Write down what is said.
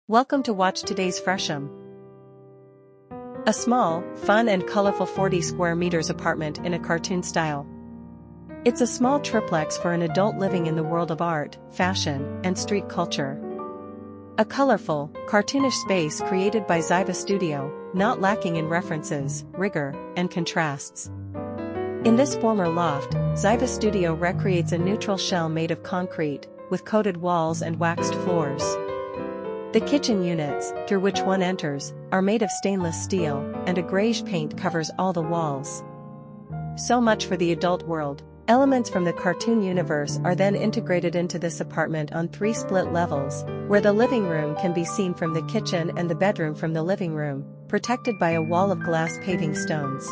Welcome to watch today's Fresham. A small, fun and colorful 40 square meters apartment in a cartoon style. It's a small triplex for an adult living in the world of art, fashion, and street culture. A colorful, cartoonish space created by Zyva Studio, not lacking in references, rigor, and contrasts. In this former loft, Zyva Studio recreates a neutral shell made of concrete, with coated walls and waxed floors. The kitchen units, through which one enters, are made of stainless steel, and a grayish paint covers all the walls. So much for the adult world. Elements from the cartoon universe are then integrated into this apartment on 3 split levels, where the living room can be seen from the kitchen and the bedroom from the living room, protected by a wall of glass paving stones.